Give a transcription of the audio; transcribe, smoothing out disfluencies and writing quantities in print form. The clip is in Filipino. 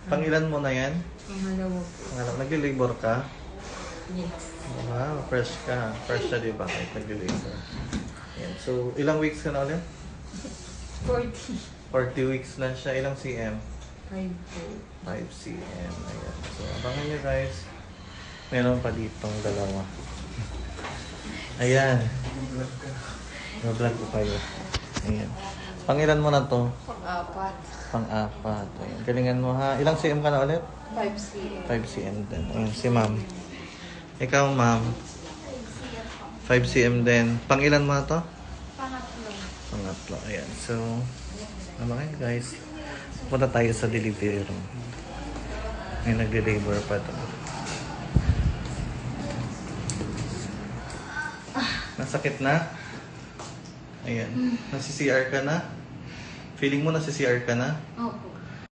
Pangilan mo na yan? Pangalawa po. Nag-labor ka? Yes. Wow, fresh ka. Fresh na diba kahit nag-labor. Yan. So, ilang weeks ka na ulit? 40. 40 weeks na siya. Ilang cm? 5 po. 5 cm. Ayan. So, abangan nyo guys. Meron pa ditong dalawa. Ayan. Mag-vlog ko kayo. Ayan. Pangilan mo na to? Pang-apat. Pang-apat. Ayan. Galingan mo ha. Ilang cm ka na ulit? 5 cm. 5 cm din. Ayan, si ma'am. Ikaw, ma'am. 5 cm din. Pangilan mo na to? Pangatlo. Pangatlo. Ayan. So, naman guys. Punta tayo sa delivery room. May nag-deliver pa to. Nasakit na? Ayan. Nasi-CR ka na? Feeling mo nasi-CR ka na? Opo.